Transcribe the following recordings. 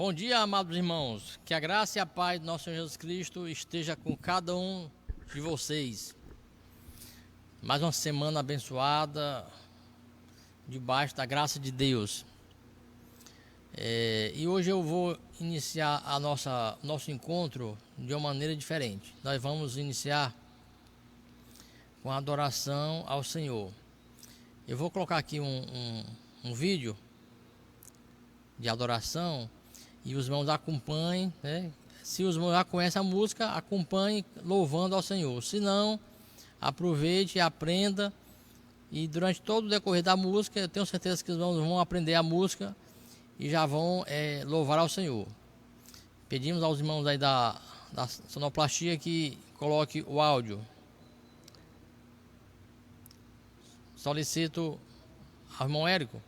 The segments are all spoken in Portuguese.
Bom dia, amados irmãos. Que a graça e a paz do nosso Senhor Jesus Cristo esteja com cada um de vocês. Mais uma semana abençoada, debaixo da graça de Deus. E hoje eu vou iniciar nosso encontro de uma maneira diferente. Nós vamos iniciar com a adoração ao Senhor. Eu vou colocar aqui um vídeo de adoração e os irmãos acompanhem, né? Se os irmãos já conhecem a música, acompanhem louvando ao Senhor. Se não, aproveite e aprenda, e durante todo o decorrer da música, eu tenho certeza que os irmãos vão aprender a música e já vão louvar ao Senhor. Pedimos aos irmãos aí da sonoplastia que coloque o áudio. Solicito ao irmão Érico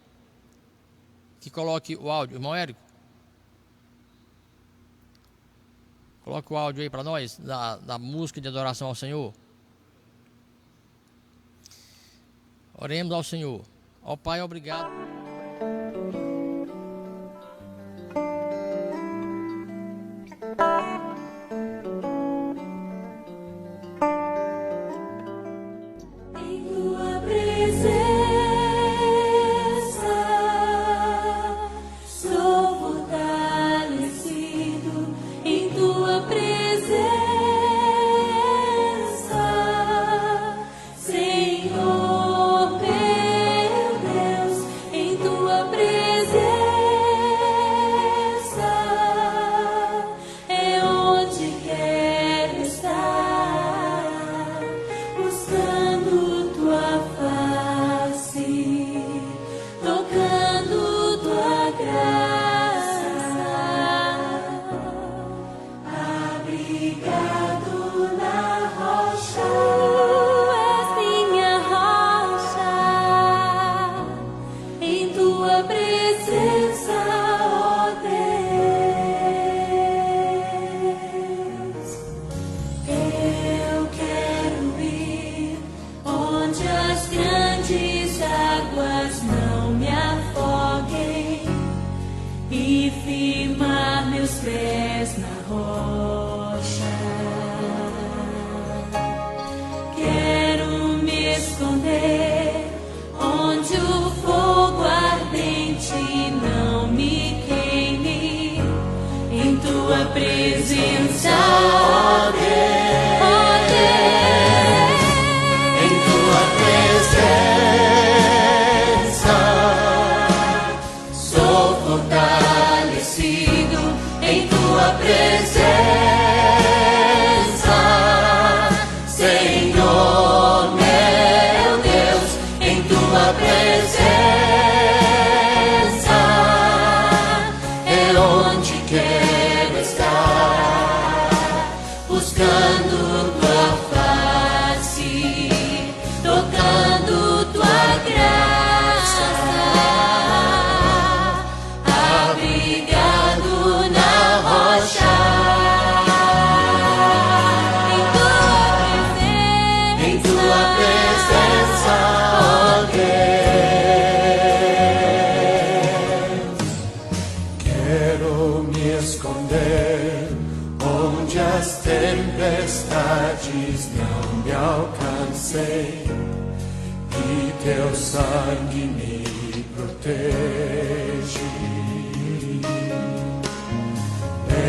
que coloque o áudio. Irmão Érico, coloque o áudio aí para nós da música de adoração ao Senhor. Oremos ao Senhor. Ó Pai, obrigado.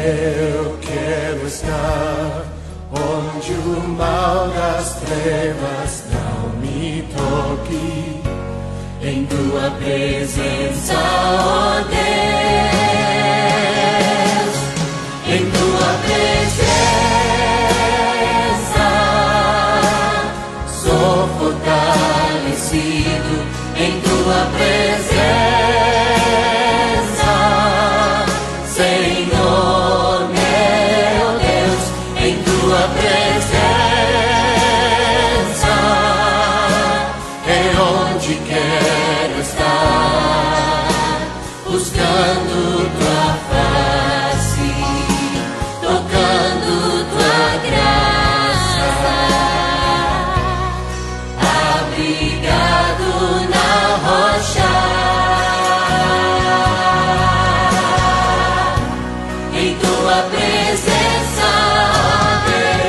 Eu quero estar onde o mal das trevas não me toque, em tua presença, ó Deus, em tua presença, sou fortalecido em tua presença. em tua presença, ó Deus.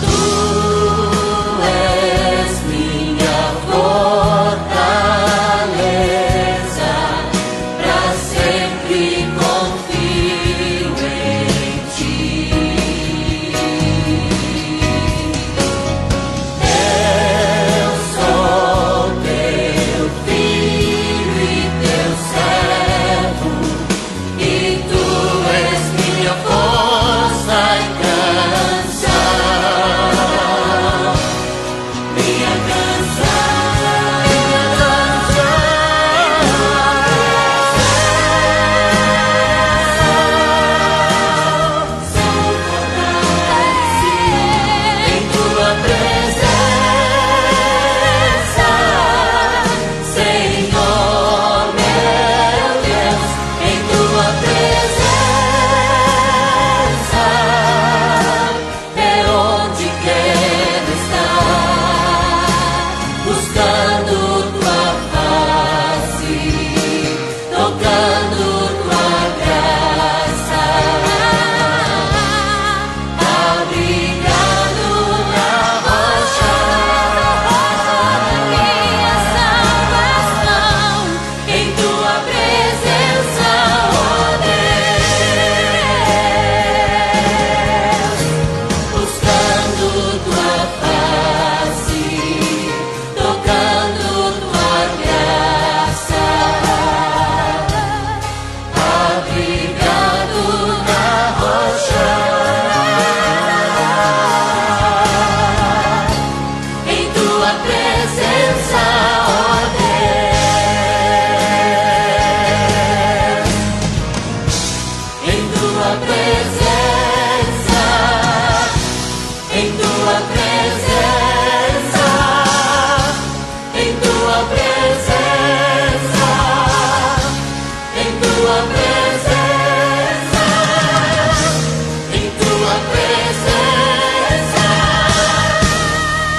Tu és minha fortaleza, pra sempre confio em ti. Eu sou teu filho e teu servo, e tu és minha força e canção, minha canção, minha canção. Sou fortalece em tua presença, Senhor meu Deus, em tua presença é onde quero estar, buscando tua face, tocando tua graça, abrigado na rocha, minha salvação, em tua presença, ó Deus, buscando tua face, tocando tua graça, abrigado na rocha, em tua presença, ó Deus, em tua presença, em tua presença, em tua presença, em tua presença, em tua presença,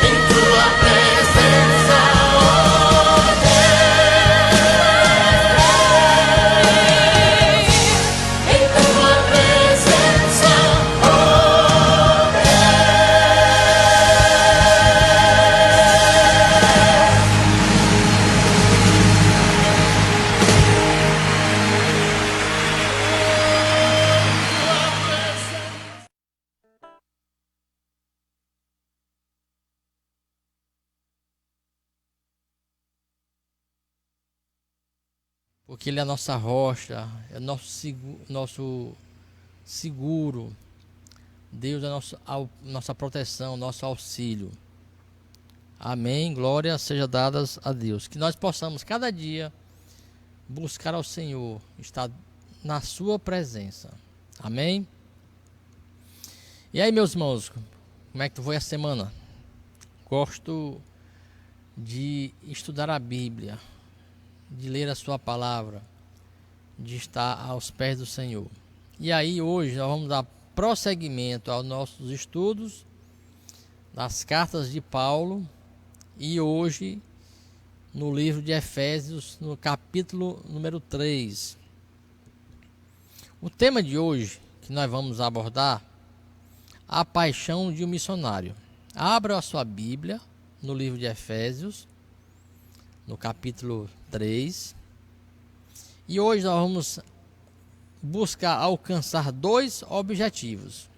em tua presença, ó Deus, em tua presença, ó Porque Ele é a nossa rocha, é nosso seguro. Deus é nossa proteção, nosso auxílio. Amém. Glória seja dadas a Deus. Que nós possamos cada dia buscar ao Senhor, estar na sua presença. Amém. E aí, meus irmãos, como é que foi a semana? Gosto de estudar a Bíblia, de ler a sua palavra, de estar aos pés do Senhor. E aí hoje nós vamos dar prosseguimento aos nossos estudos das cartas de Paulo, e hoje no livro de Efésios, no capítulo número 3. O tema de hoje que nós vamos abordar: a paixão de um missionário. Abra a sua Bíblia no livro de Efésios, no capítulo 3. E hoje nós vamos buscar alcançar dois objetivos.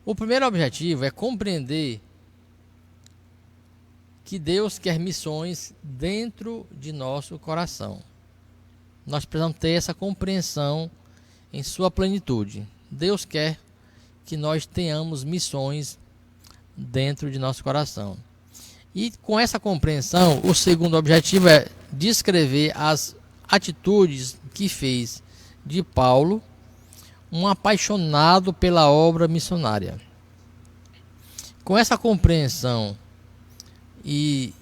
O primeiro objetivo é compreender que Deus quer missões dentro de nosso coração. Nós precisamos ter essa compreensão em sua plenitude. Deus quer que nós tenhamos missões dentro de nosso coração. E com essa compreensão, o segundo objetivo é descrever as atitudes que fez de Paulo um apaixonado pela obra missionária. Com essa compreensão e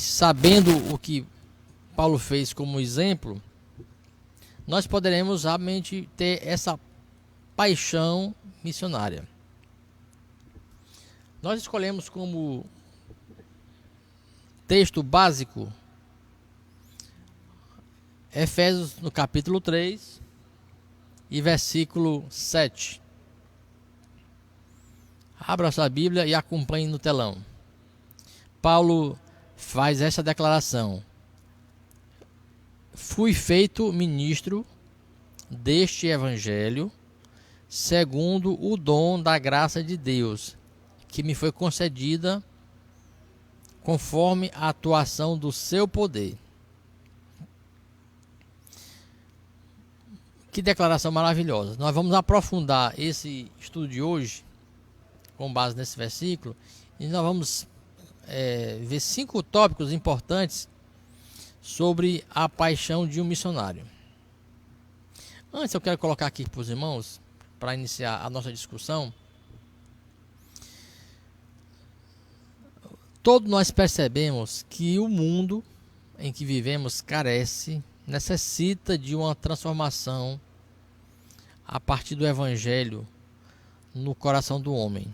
sabendo o que Paulo fez como exemplo, nós poderemos realmente ter essa paixão missionária. Nós escolhemos como texto básico Efésios no capítulo 3 e versículo 7. Abra sua Bíblia e acompanhe no telão. Paulo faz essa declaração: fui feito ministro deste evangelho segundo o dom da graça de Deus, que me foi concedida conforme a atuação do seu poder. Que declaração maravilhosa. Nós vamos aprofundar esse estudo de hoje com base nesse versículo, e nós vamos ver 5 tópicos importantes sobre a paixão de um missionário. Antes, eu quero colocar aqui para os irmãos, para iniciar a nossa discussão. Todos nós percebemos que o mundo em que vivemos necessita de uma transformação a partir do evangelho no coração do homem.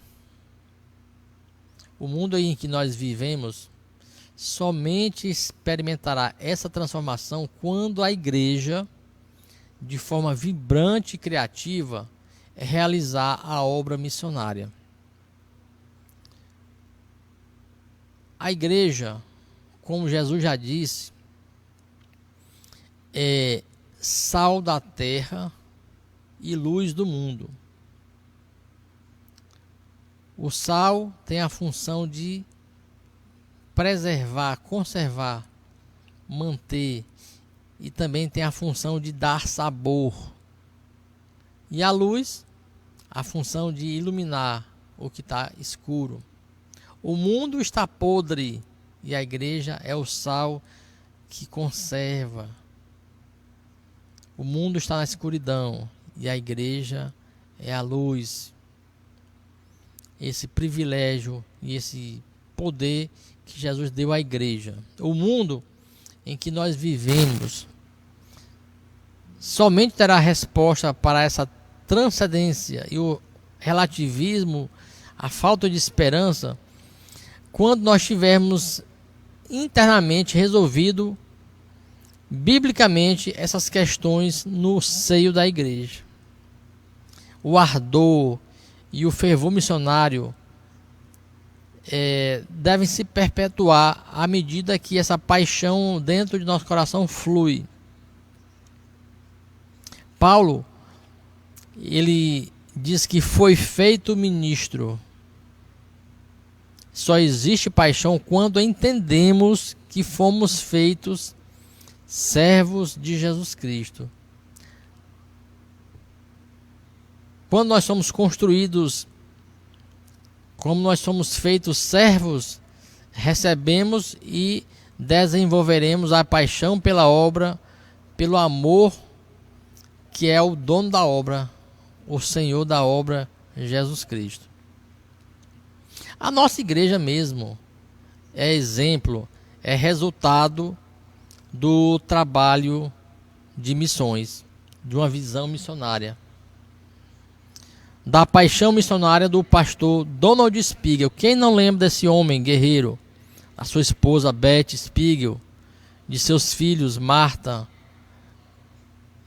O mundo em que nós vivemos somente experimentará essa transformação quando a igreja, de forma vibrante e criativa, realizar a obra missionária. A igreja, como Jesus já disse, é sal da terra e luz do mundo. O sal tem a função de preservar, conservar, manter, e também tem a função de dar sabor. E a luz, a função de iluminar o que está escuro. O mundo está podre e a igreja é o sal que conserva. O mundo está na escuridão e a igreja é a luz. Esse privilégio e esse poder que Jesus deu à igreja. O mundo em que nós vivemos somente terá resposta para essa transcendência e o relativismo, a falta de esperança, quando nós tivermos internamente resolvido biblicamente essas questões no seio da igreja. O ardor e o fervor missionário devem se perpetuar à medida que essa paixão dentro de nosso coração flui. Paulo, ele diz que foi feito ministro. Só existe paixão quando entendemos que fomos feitos servos de Jesus Cristo. Quando nós somos construídos, como nós somos feitos servos, recebemos e desenvolveremos a paixão pela obra, pelo amor que é o dono da obra, o Senhor da obra, Jesus Cristo. A nossa igreja mesmo é exemplo, é resultado do trabalho de missões, de uma visão missionária, da paixão missionária do pastor Donald Spiegel. Quem não lembra desse homem guerreiro, a sua esposa Beth Spiegel, de seus filhos Martha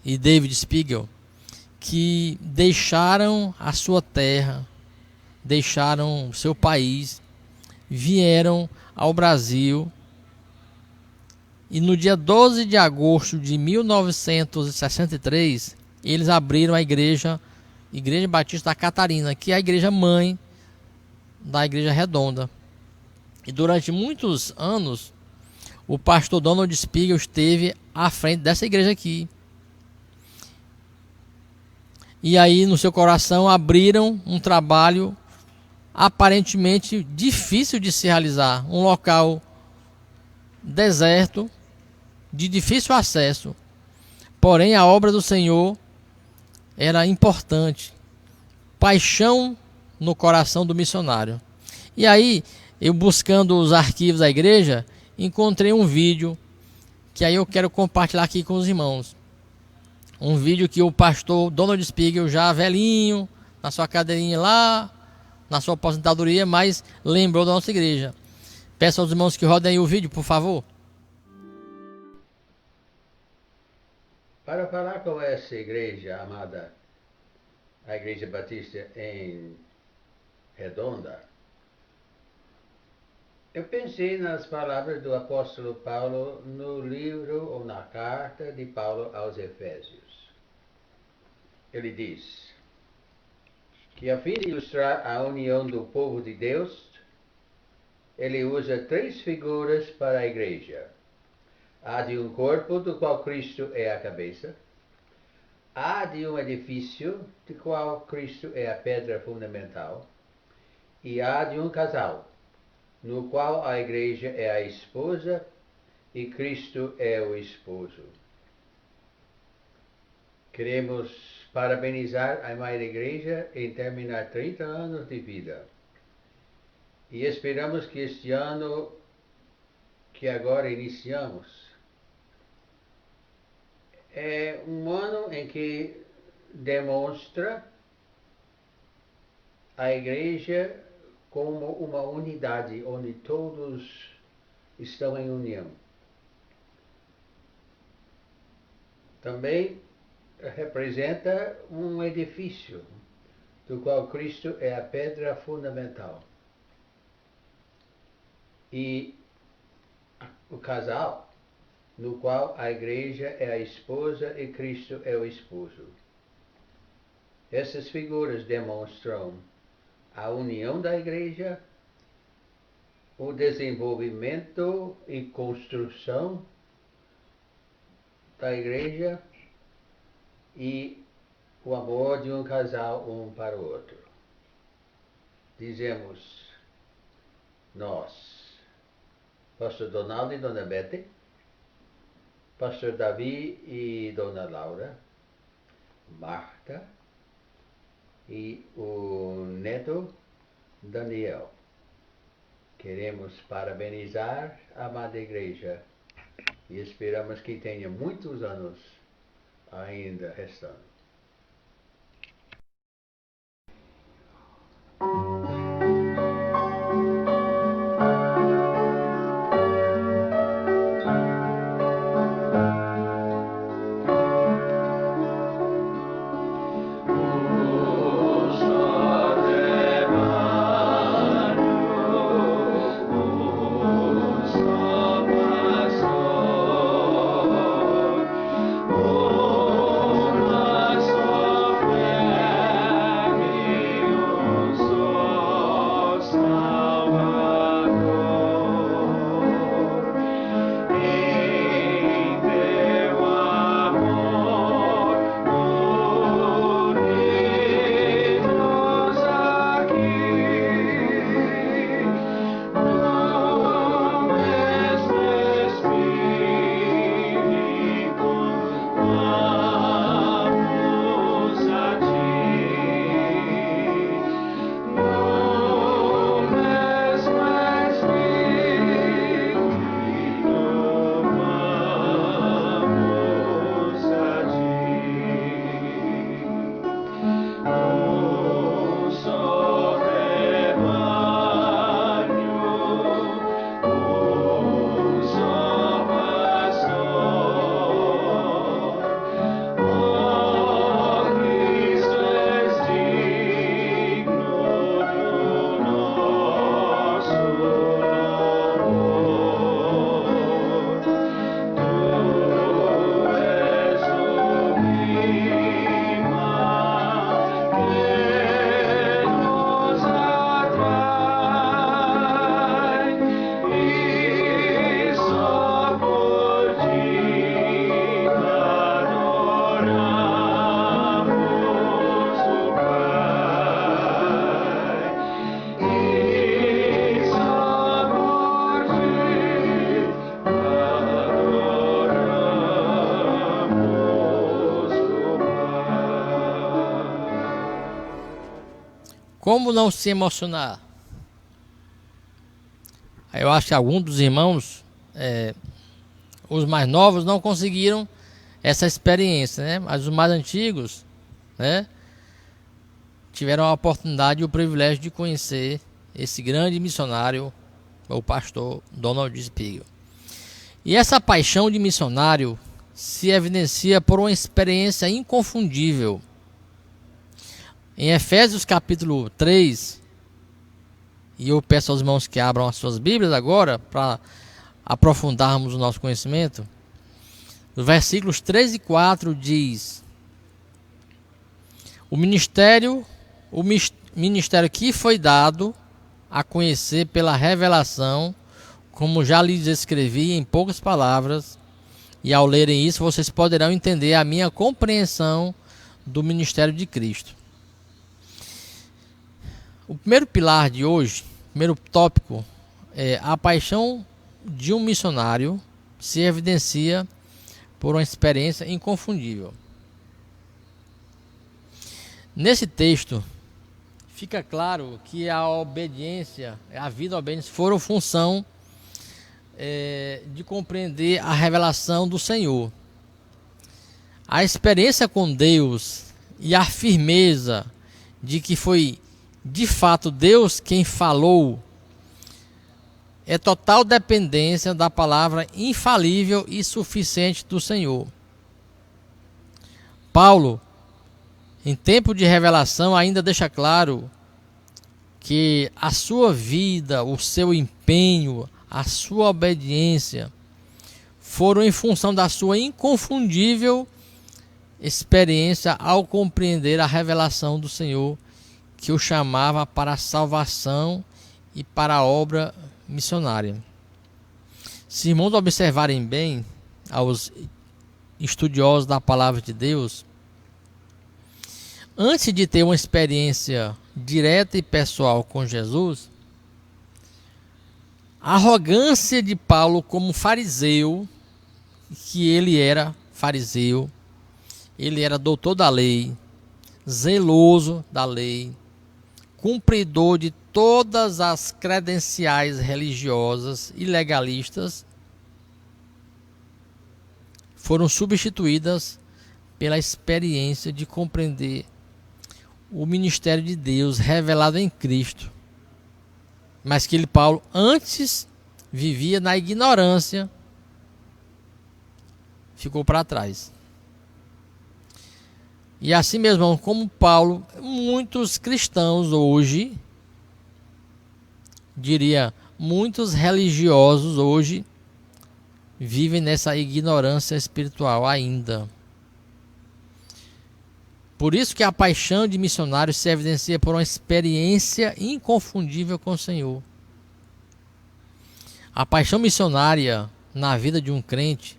e David Spiegel, que deixaram a sua terra, deixaram seu país, vieram ao Brasil, e no dia 12 de agosto de 1963, eles abriram a Igreja Batista da Catarina, que é a igreja mãe da Igreja Redonda. E durante muitos anos, o pastor Donald Spiegel esteve à frente dessa igreja aqui. E aí, no seu coração, abriram um trabalho aparentemente difícil de se realizar. Um local deserto, de difícil acesso. Porém, a obra do Senhor era importante. Paixão no coração do missionário. E aí, eu buscando os arquivos da igreja, encontrei um vídeo que aí eu quero compartilhar aqui com os irmãos. Um vídeo que o pastor Donald Spiegel, já velhinho, na sua cadeirinha lá, na sua aposentadoria, mas lembrou da nossa igreja. Peço aos irmãos que rodem aí o vídeo, por favor. para falar com essa igreja amada, a Igreja Batista em Redonda, eu pensei nas palavras do apóstolo Paulo no livro ou na carta de Paulo aos Efésios. Ele diz que, a fim de ilustrar a união do povo de Deus, ele usa 3 figuras para a igreja. A de um corpo, do qual Cristo é a cabeça. A de um edifício, do qual Cristo é a pedra fundamental. E a de um casal, no qual a igreja é a esposa e Cristo é o esposo. Queremos parabenizar a amada igreja em terminar 30 anos de vida. E esperamos que este ano que agora iniciamos é um ano em que demonstra a igreja como uma unidade, onde todos estão em união. Também representa um edifício, do qual Cristo é a pedra fundamental. E o casal, no qual a igreja é a esposa e Cristo é o esposo. Essas figuras demonstram a união da igreja, o desenvolvimento e construção da igreja e o amor de um casal um para o outro. Dizemos nós, Pastor Donaldo e Dona Bete, Pastor Davi e Dona Laura, Marta e o neto Daniel. Queremos parabenizar a amada igreja e esperamos que tenha muitos anos ainda restando. Como não se emocionar? Eu acho que alguns dos irmãos, os mais novos, não conseguiram essa experiência, né? Mas os mais antigos, né, tiveram a oportunidade e o privilégio de conhecer esse grande missionário, o pastor Donald Spiegel. E essa paixão de missionário se evidencia por uma experiência inconfundível. Em Efésios capítulo 3, e eu peço aos irmãos que abram as suas Bíblias agora para aprofundarmos o nosso conhecimento. Os versículos 3 e 4 diz: o ministério que foi dado a conhecer pela revelação, como já lhes escrevi em poucas palavras, e ao lerem isso vocês poderão entender a minha compreensão do ministério de Cristo. O primeiro pilar de hoje, primeiro tópico, é a paixão de um missionário se evidencia por uma experiência inconfundível. Nesse texto, fica claro que a obediência, a vida obediente foram função de compreender a revelação do Senhor. A experiência com Deus e a firmeza de que foi de fato Deus quem falou é total dependência da palavra infalível e suficiente do Senhor. Paulo, em tempo de revelação, ainda deixa claro que a sua vida, o seu empenho, a sua obediência foram em função da sua inconfundível experiência ao compreender a revelação do Senhor, que o chamava para a salvação e para a obra missionária. Se irmãos observarem bem, aos estudiosos da palavra de Deus, antes de ter uma experiência direta e pessoal com Jesus, a arrogância de Paulo como fariseu, que ele era fariseu, ele era doutor da lei, zeloso da lei, cumpridor de todas as credenciais religiosas e legalistas, foram substituídas pela experiência de compreender o ministério de Deus revelado em Cristo. Mas que Paulo antes vivia na ignorância, ficou para trás. E assim mesmo como Paulo, muitos cristãos hoje, diria, muitos religiosos hoje, vivem nessa ignorância espiritual ainda. Por isso que a paixão de missionário se evidencia por uma experiência inconfundível com o Senhor. A paixão missionária na vida de um crente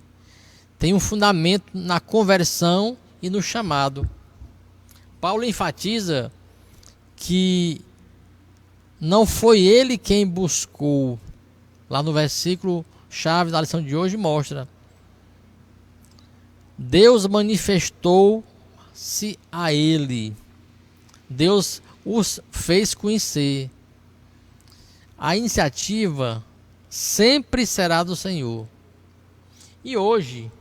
tem um fundamento na conversão e no chamado. Paulo enfatiza que não foi ele quem buscou. Lá no versículo chave da lição de hoje mostra: Deus manifestou-se a ele. Deus os fez conhecer. A iniciativa sempre será do Senhor. E hoje,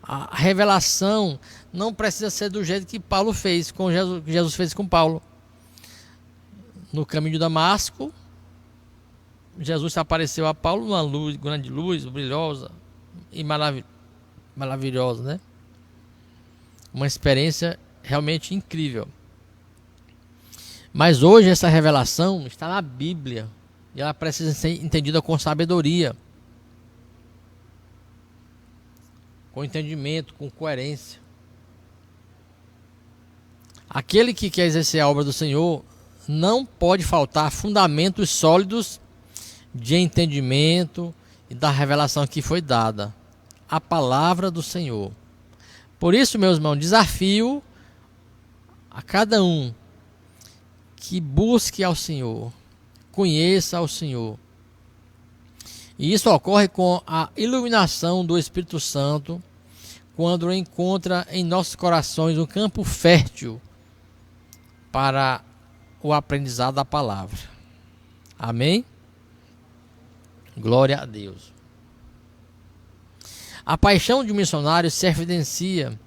a revelação não precisa ser do jeito que Paulo fez com Jesus, que Jesus fez com Paulo. No caminho de Damasco, Jesus apareceu a Paulo numa luz, grande luz, brilhosa e maravilhosa, né? Uma experiência realmente incrível. Mas hoje essa revelação está na Bíblia e ela precisa ser entendida com sabedoria, com entendimento, com coerência. Aquele que quer exercer a obra do Senhor não pode faltar fundamentos sólidos de entendimento e da revelação que foi dada, a palavra do Senhor. Por isso, meus irmãos, desafio a cada um que busque ao Senhor, conheça ao Senhor. E isso ocorre com a iluminação do Espírito Santo, quando encontra em nossos corações um campo fértil para o aprendizado da palavra. Amém? Glória a Deus. A paixão de um missionário se evidencia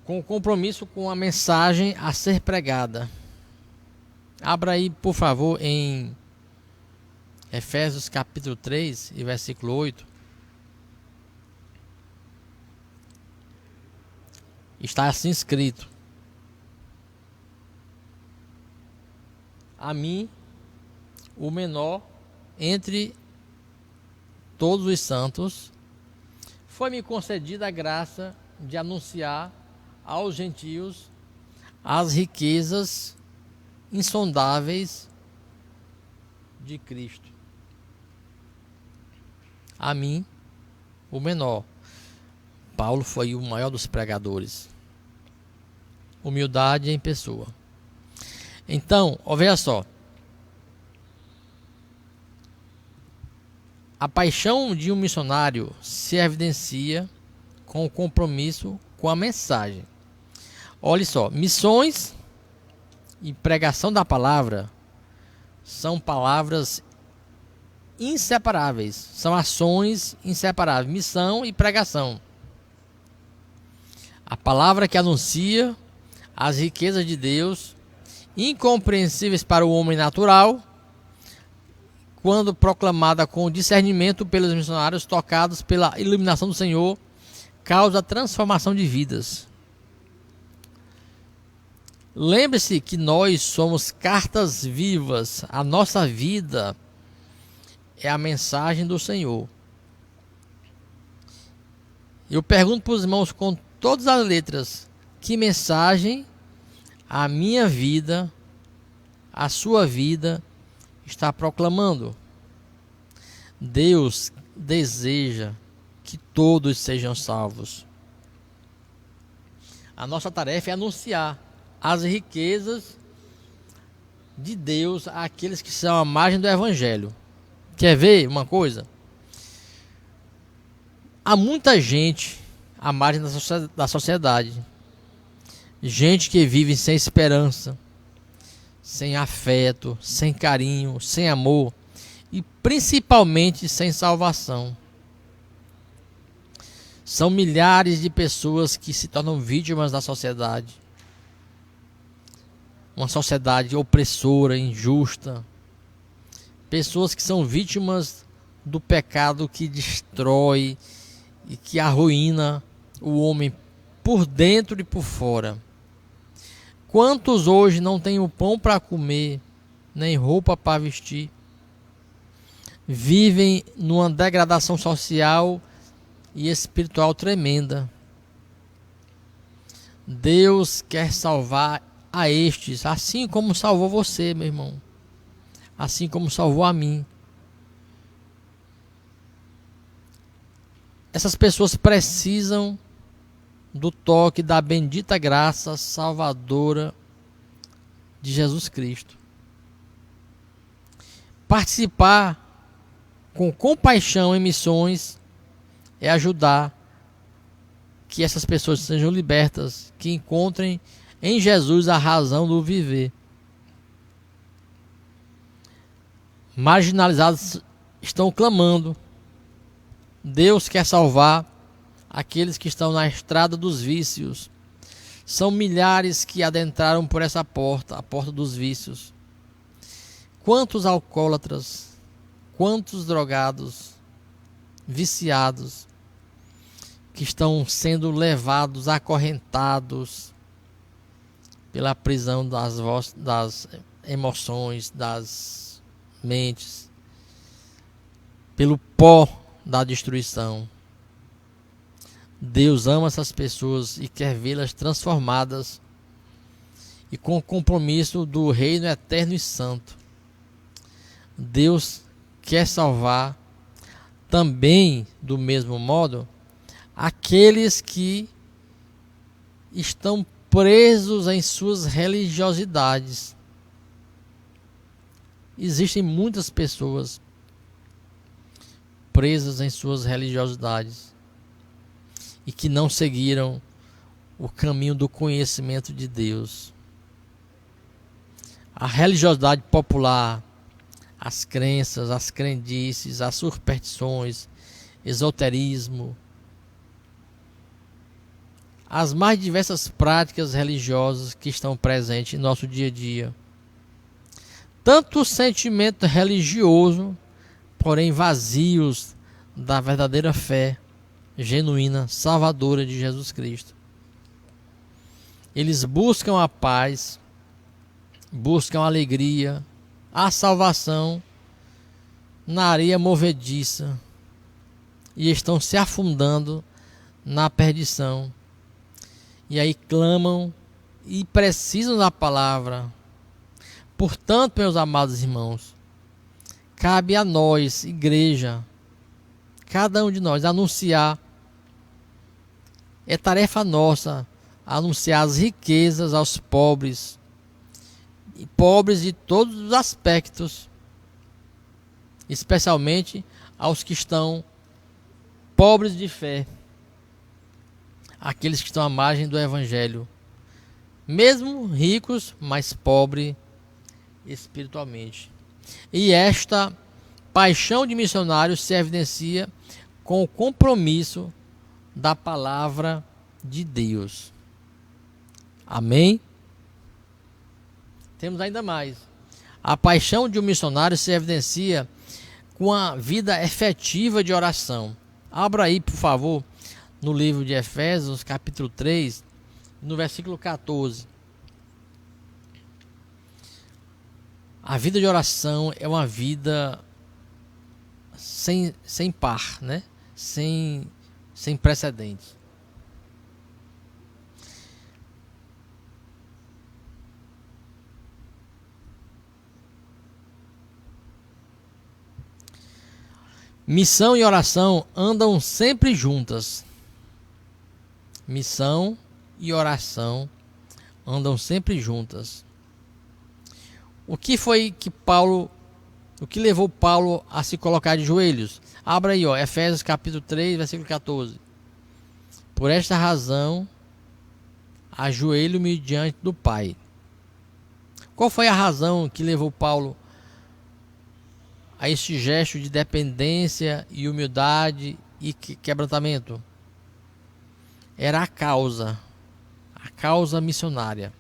com o compromisso com a mensagem a ser pregada. Abra aí, por favor, em Efésios capítulo 3 e versículo 8. Está assim escrito: a mim, o menor entre todos os santos, foi-me concedida a graça de anunciar aos gentios as riquezas insondáveis de Cristo. A mim, o menor. Paulo foi o maior dos pregadores. Humildade em pessoa. Então, veja só. A paixão de um missionário se evidencia com o compromisso com a mensagem. Olha só, missões e pregação da palavra são palavras inseparáveis, são ações inseparáveis, missão e pregação. A palavra que anuncia as riquezas de Deus, incompreensíveis para o homem natural, quando proclamada com discernimento pelos missionários tocados pela iluminação do Senhor, causa transformação de vidas. Lembre-se que nós somos cartas vivas. A nossa vida é a mensagem do Senhor. Eu pergunto para os irmãos com todas as letras: que mensagem a minha vida, a sua vida está proclamando? Deus deseja que todos sejam salvos. A nossa tarefa é anunciar as riquezas de Deus àqueles que são à margem do Evangelho. Quer ver uma coisa? Há muita gente à margem da sociedade. Gente que vive sem esperança, sem afeto, sem carinho, sem amor e principalmente sem salvação. São milhares de pessoas que se tornam vítimas da sociedade. Uma sociedade opressora, injusta. Pessoas que são vítimas do pecado que destrói e que arruína o homem por dentro e por fora. Quantos hoje não têm o pão para comer, nem roupa para vestir? Vivem numa degradação social e espiritual tremenda. Deus quer salvar a estes, assim como salvou você, meu irmão, assim como salvou a mim. Essas pessoas precisam do toque da bendita graça salvadora de Jesus Cristo. Participar com compaixão em missões é ajudar que essas pessoas sejam libertas, que encontrem em Jesus a razão do viver. Marginalizados estão clamando. Deus quer salvar aqueles que estão na estrada dos vícios. São milhares que adentraram por essa porta, a porta dos vícios. Quantos alcoólatras, quantos drogados, viciados, que estão sendo levados, acorrentados pela prisão das emoções, das mentes, pelo pó da destruição. Deus ama essas pessoas e quer vê-las transformadas e com o compromisso do reino eterno e santo. Deus quer salvar também, do mesmo modo, aqueles que estão presos em suas religiosidades. Existem muitas pessoas presas em suas religiosidades e que não seguiram o caminho do conhecimento de Deus. A religiosidade popular, as crenças, as crendices, as superstições, esoterismo, as mais diversas práticas religiosas que estão presentes em nosso dia a dia. Tanto o sentimento religioso, porém vazios da verdadeira fé genuína, salvadora de Jesus Cristo. Eles buscam a paz, buscam a alegria, a salvação na areia movediça e estão se afundando na perdição. E aí clamam e precisam da palavra. Portanto, meus amados irmãos, cabe a nós, igreja, cada um de nós, anunciar. É tarefa nossa anunciar as riquezas aos pobres, e pobres de todos os aspectos, especialmente aos que estão pobres de fé, aqueles que estão à margem do evangelho, mesmo ricos, mas pobres espiritualmente. E esta paixão de missionário se evidencia com o compromisso da palavra de Deus. Amém? Temos ainda mais. A paixão de um missionário se evidencia com a vida efetiva de oração. Abra aí, por favor, no livro de Efésios, capítulo 3, no versículo 14. A vida de oração é uma vida sem par, né? Sem precedentes. Missão e oração andam sempre juntas. Missão e oração andam sempre juntas. O que levou Paulo a se colocar de joelhos? Abra aí, Efésios capítulo 3, versículo 14. Por esta razão, ajoelho-me diante do Pai. Qual foi a razão que levou Paulo a este gesto de dependência e humildade e quebrantamento? Era a causa missionária.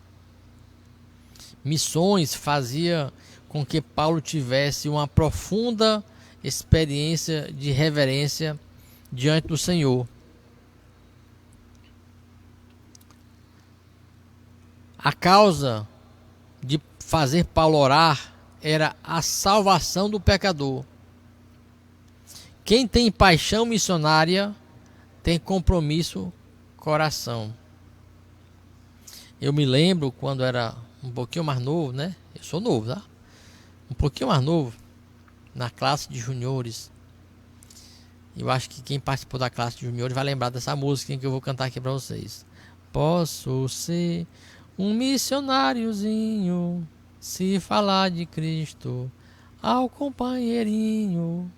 Missões fazia com que Paulo tivesse uma profunda experiência de reverência diante do Senhor. A causa de fazer Paulo orar era a salvação do pecador. Quem tem paixão missionária tem compromisso coração. Eu me lembro quando era um pouquinho mais novo, né? Eu sou novo, tá? Um pouquinho mais novo, na classe de juniores. Eu acho que quem participou da classe de juniores vai lembrar dessa música que eu vou cantar aqui para vocês. Posso ser um missionáriozinho, se falar de Cristo ao companheirinho.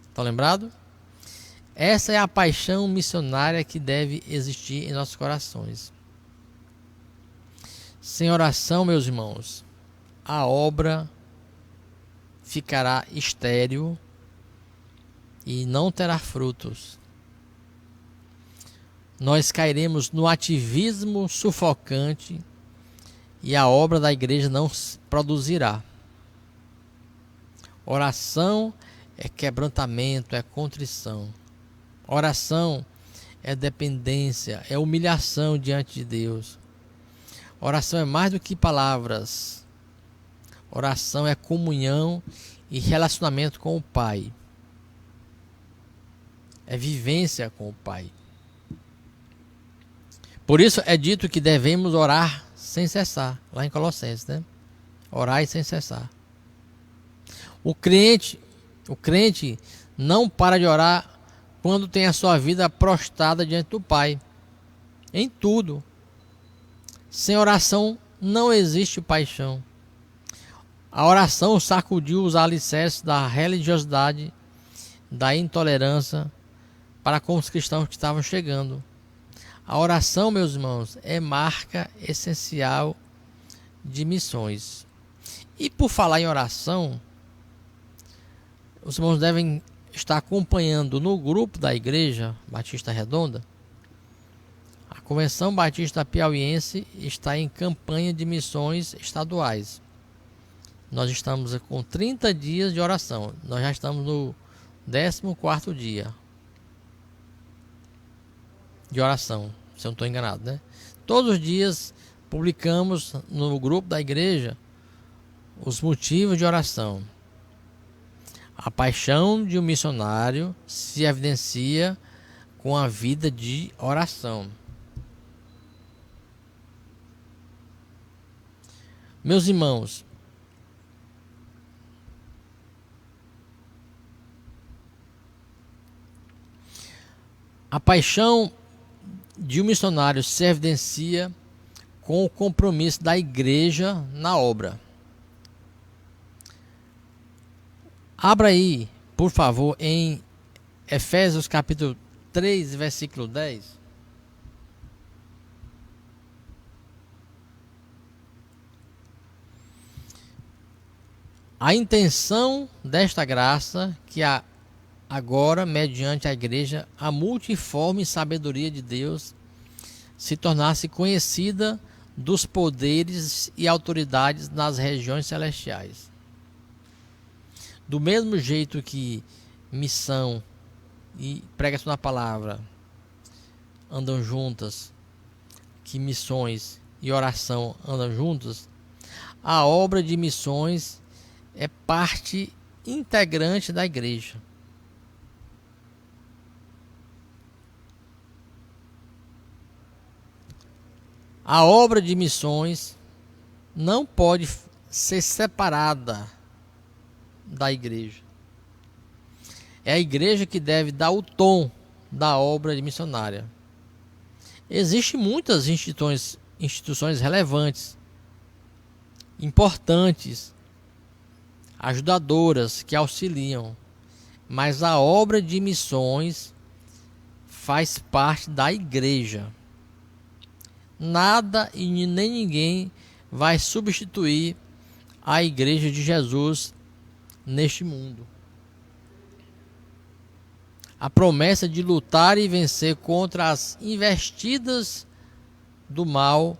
Estão lembrados? Essa é a paixão missionária que deve existir em nossos corações. Sem oração, meus irmãos, a obra ficará estéril e não terá frutos. Nós cairemos no ativismo sufocante e a obra da igreja não produzirá. Oração é quebrantamento, é contrição. Oração é dependência, é humilhação diante de Deus. Oração é mais do que palavras. Oração é comunhão e relacionamento com o Pai. É vivência com o Pai. Por isso é dito que devemos orar sem cessar, lá em Colossenses, né? Orai sem cessar. O crente não para de orar quando tem a sua vida prostrada diante do Pai. Em tudo. Sem oração não existe paixão. A oração sacudiu os alicerces da religiosidade, da intolerância para com os cristãos que estavam chegando. A oração, meus irmãos, é marca essencial de missões. E por falar em oração, os irmãos devem estar acompanhando no grupo da Igreja Batista Redonda. A Convenção Batista Piauiense está em campanha de missões estaduais. Nós estamos com 30 dias de oração. Nós já estamos no 14º dia de oração, se eu não estou enganado, né? Todos os dias publicamos no grupo da igreja os motivos de oração. A paixão de um missionário se evidencia com a vida de oração. Meus irmãos, a paixão de um missionário se evidencia com o compromisso da igreja na obra. Abra aí, por favor, em Efésios capítulo 3, versículo 10. A intenção desta graça que agora, mediante a igreja, a multiforme sabedoria de Deus se tornasse conhecida dos poderes e autoridades nas regiões celestiais. Do mesmo jeito que missão e pregação da palavra andam juntas, que missões e oração andam juntas, a obra de missões é parte integrante da igreja. A obra de missões não pode ser separada da igreja. É a igreja que deve dar o tom da obra de missionária. Existem muitas instituições relevantes, importantes, ajudadoras que auxiliam, mas a obra de missões faz parte da igreja. Nada e nem ninguém vai substituir a igreja de Jesus neste mundo. A promessa de lutar e vencer contra as investidas do mal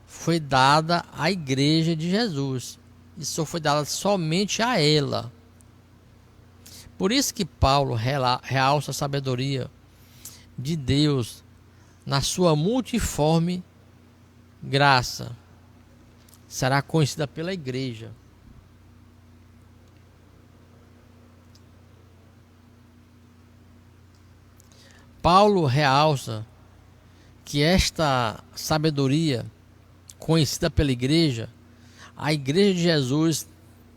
foi dada à igreja de Jesus. Isso foi dado somente a ela. Por isso que Paulo realça a sabedoria de Deus na sua multiforme graça. Será conhecida pela igreja. Paulo realça que esta sabedoria conhecida pela igreja, a igreja de Jesus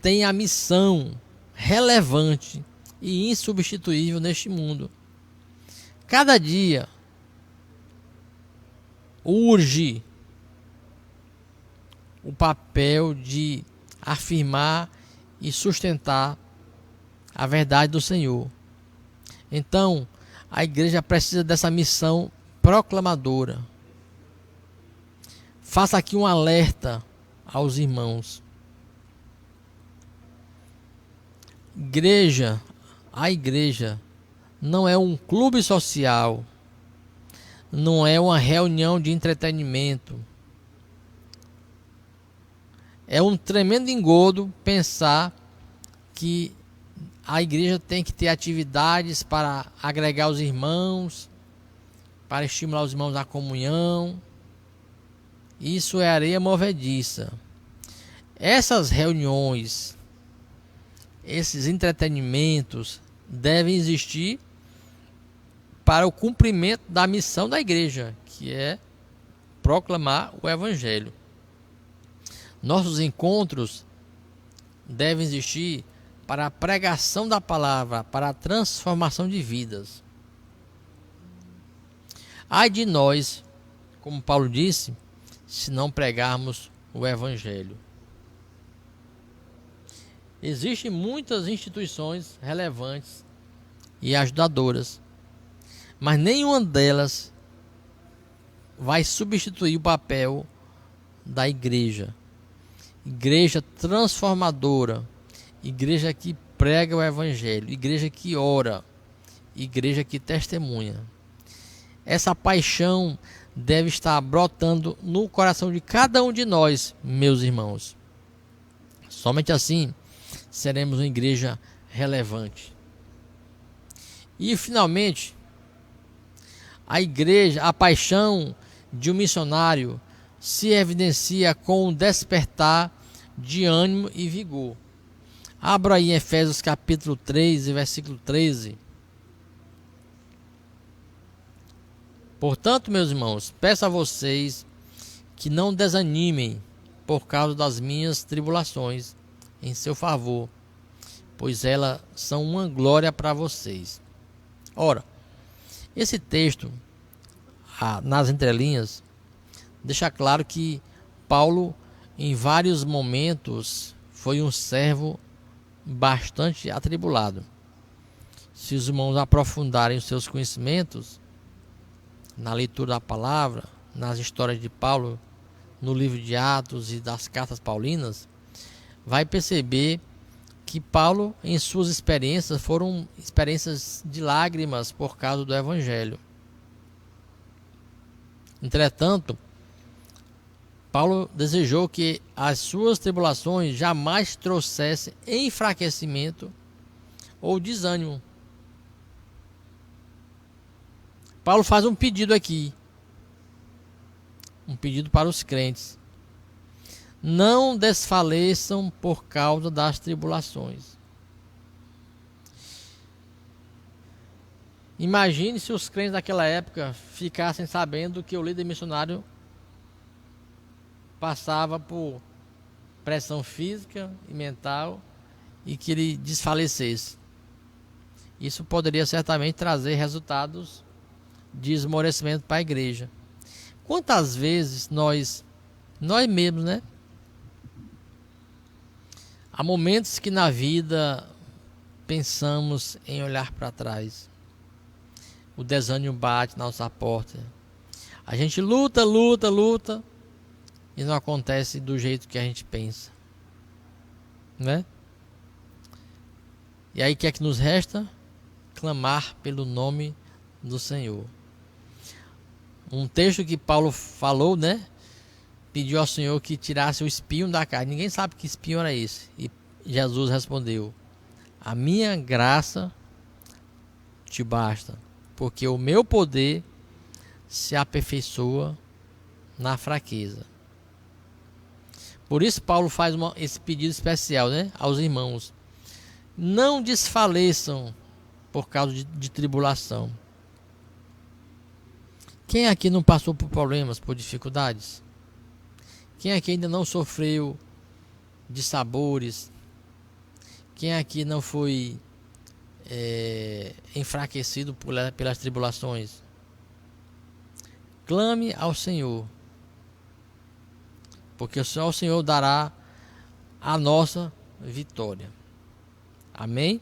tem a missão relevante e insubstituível neste mundo. Cada dia urge o papel de afirmar e sustentar a verdade do Senhor. Então, a igreja precisa dessa missão proclamadora. Faça aqui um alerta aos irmãos. A igreja não é um clube social, não é uma reunião de entretenimento. É um tremendo engodo pensar que a igreja tem que ter atividades para agregar os irmãos, para estimular os irmãos à comunhão. Isso é areia movediça. Essas reuniões, esses entretenimentos devem existir para o cumprimento da missão da igreja, que é proclamar o evangelho. Nossos encontros devem existir para a pregação da palavra, para a transformação de vidas. Ai de nós, como Paulo disse, se não pregarmos o evangelho. Existem muitas instituições relevantes e ajudadoras, mas nenhuma delas vai substituir o papel da igreja. Igreja transformadora, igreja que prega o evangelho, igreja que ora, igreja que testemunha. Essa paixão deve estar brotando no coração de cada um de nós, meus irmãos. Somente assim seremos uma igreja relevante. E finalmente, a paixão de um missionário se evidencia com um despertar de ânimo e vigor. Abra aí em Efésios capítulo 3, versículo 13. Portanto, meus irmãos, peço a vocês que não desanimem por causa das minhas tribulações em seu favor, pois elas são uma glória para vocês. Ora, esse texto, nas entrelinhas, deixa claro que Paulo, em vários momentos, foi um servo bastante atribulado. Se os irmãos aprofundarem os seus conhecimentos na leitura da palavra, nas histórias de Paulo, no livro de Atos e das cartas paulinas, vai perceber que Paulo, em suas experiências, foram experiências de lágrimas por causa do Evangelho. Entretanto, Paulo desejou que as suas tribulações jamais trouxessem enfraquecimento ou desânimo. Paulo faz um pedido aqui, um pedido para os crentes: não desfaleçam por causa das tribulações. Imagine se os crentes daquela época ficassem sabendo que o líder missionário passava por pressão física e mental e que ele desfalecesse. Isso poderia certamente trazer resultados de esmorecimento para a igreja. Quantas vezes nós mesmos, né? Há momentos que na vida pensamos em olhar para trás. O desânimo bate na nossa porta. A gente luta e não acontece do jeito que a gente pensa, né? E aí o que é que nos resta? Clamar pelo nome do Senhor. Um texto que Paulo falou, né? Pediu ao Senhor que tirasse o espinho da carne. Ninguém sabe que espinho era esse. E Jesus respondeu: a minha graça te basta, porque o meu poder se aperfeiçoa na fraqueza. Por isso Paulo faz esse pedido especial, né, aos irmãos: não desfaleçam por causa de tribulação. Quem aqui não passou por problemas, por dificuldades? Quem aqui ainda não sofreu de sabores? Quem aqui não foi enfraquecido pelas tribulações? Clame ao Senhor, porque só o Senhor dará a nossa vitória. Amém?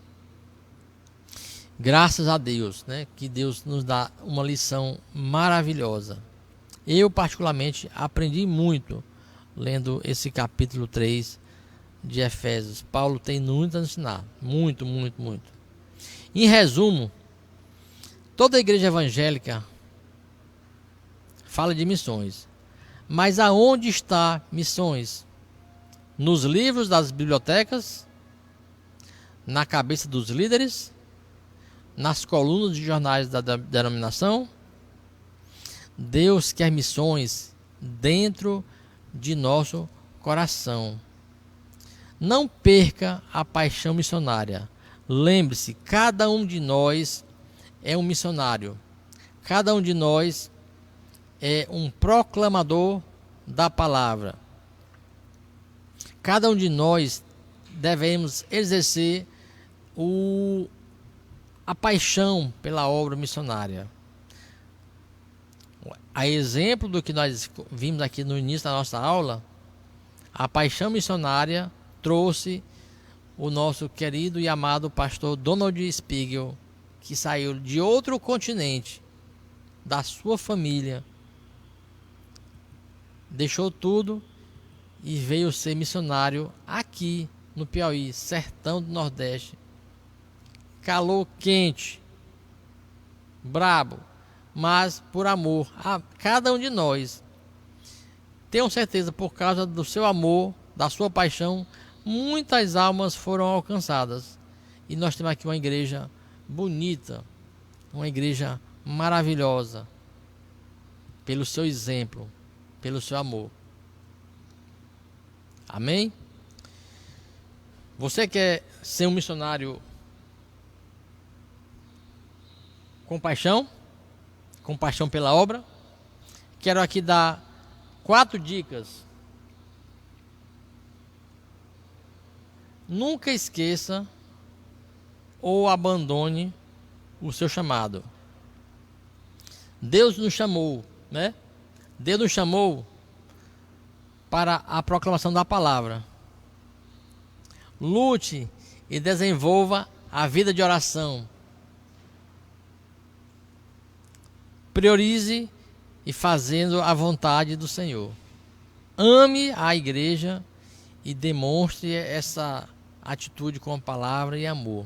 Graças a Deus, né? Que Deus nos dá uma lição maravilhosa. Eu particularmente aprendi muito lendo esse capítulo 3 de Efésios. Paulo tem muito a ensinar, muito. Em resumo, toda a igreja evangélica fala de missões, mas aonde está missões? Nos livros das bibliotecas, na cabeça dos líderes, nas colunas de jornais da denominação? Deus quer missões dentro de nosso coração. Não perca a paixão missionária. Lembre-se, cada um de nós é um missionário. Cada um de nós é um proclamador da palavra. Cada um de nós devemos exercer a paixão pela obra missionária. A exemplo do que nós vimos aqui no início da nossa aula, a paixão missionária trouxe o nosso querido e amado pastor Donald Spiegel, que saiu de outro continente, da sua família, deixou tudo e veio ser missionário aqui no Piauí, sertão do Nordeste. Calor quente, brabo, mas por amor a cada um de nós. Tenho certeza, por causa do seu amor, da sua paixão, muitas almas foram alcançadas. E nós temos aqui uma igreja bonita, uma igreja maravilhosa, pelo seu exemplo, pelo seu amor. Amém? Você quer ser um missionário com paixão pela obra? Quero aqui dar 4 dicas. Nunca esqueça ou abandone o seu chamado. Deus nos chamou, né? Deus nos chamou para a proclamação da palavra. Lute e desenvolva a vida de oração. Priorize e fazendo a vontade do Senhor. Ame a igreja e demonstre essa atitude com a palavra e amor.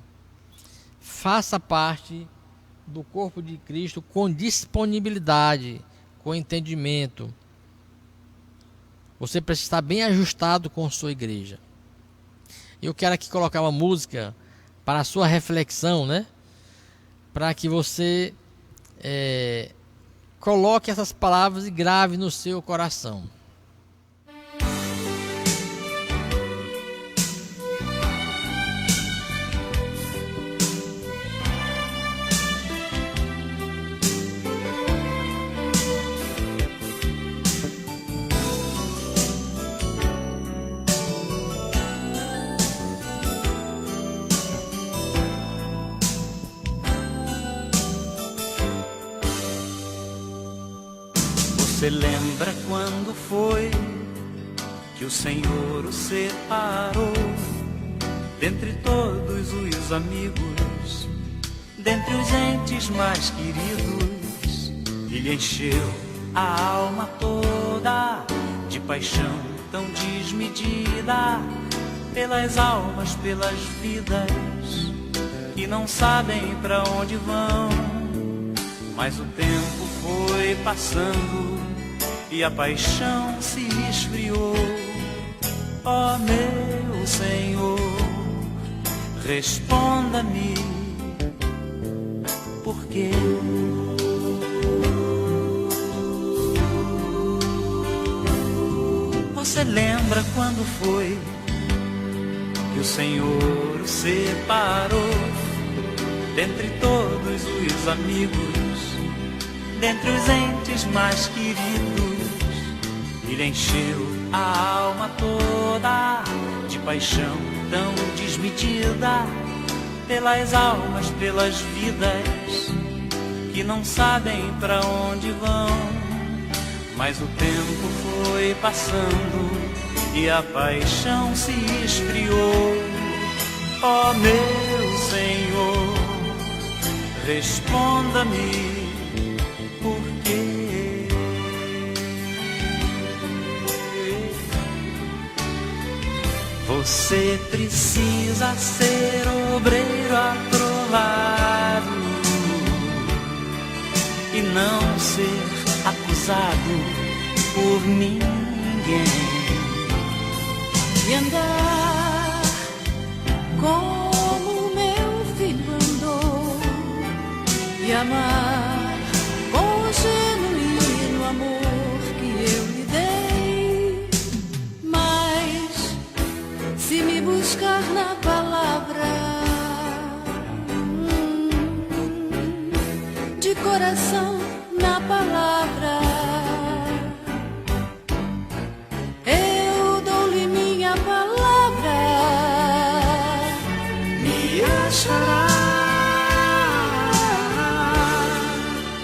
Faça parte do corpo de Cristo com disponibilidade, com entendimento. Você precisa estar bem ajustado com sua igreja. Eu quero aqui colocar uma música para a sua reflexão, né? Para que você coloque essas palavras e grave no seu coração. Você lembra quando foi que o Senhor o separou dentre todos os amigos, dentre os entes mais queridos, e lhe encheu a alma toda de paixão tão desmedida pelas almas, pelas vidas que não sabem pra onde vão. Mas o tempo foi passando e a paixão se esfriou. Ó meu Senhor, responda-me, por quê? Você lembra quando foi que o Senhor o separou dentre todos os amigos, dentre os entes mais queridos, e lhe encheu a alma toda de paixão tão desmedida pelas almas, pelas vidas que não sabem pra onde vão. Mas o tempo foi passando e a paixão se esfriou. Ó meu Senhor, responda-me, por quê? Você precisa ser obreiro aprovado e não ser acusado por ninguém, e andar como meu filho andou, e amar com o genuíno amor que eu lhe dei. Mas se me buscar na palavra, de coração na palavra, eu dou-lhe minha palavra, me achará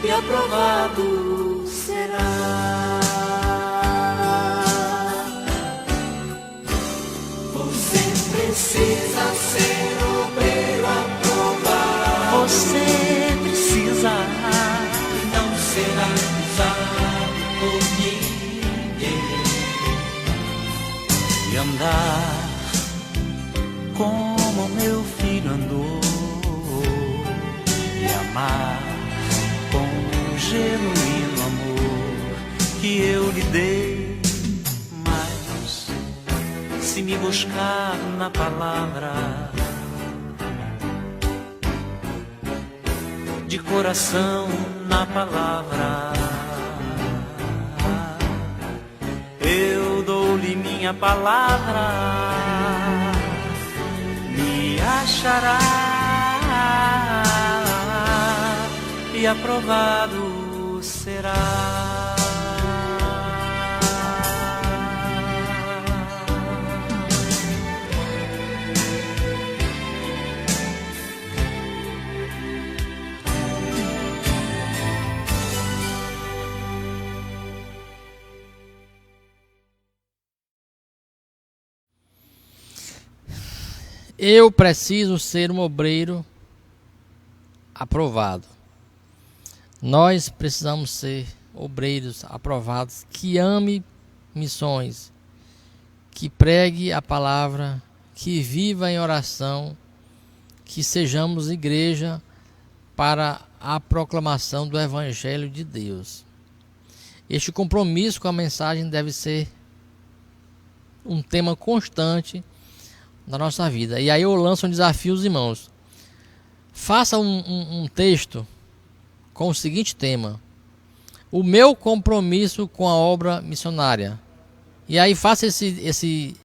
e aprovado será. Você precisa ser obreiro aprovado. Você precisa Não será acusado por ninguém, e andar como meu filho andou, e amar com o genuíno amor que eu lhe dei. Mas se me buscar na palavra, de coração na palavra, minha palavra me achará e aprovado será. Eu preciso ser um obreiro aprovado. Nós precisamos ser obreiros aprovados que ame missões, que pregue a palavra, que viva em oração, que sejamos igreja para a proclamação do Evangelho de Deus. Este compromisso com a mensagem deve ser um tema constante da nossa vida. E aí eu lanço um desafio aos irmãos. Faça um texto com o seguinte tema: o meu compromisso com a obra missionária. E aí faça esse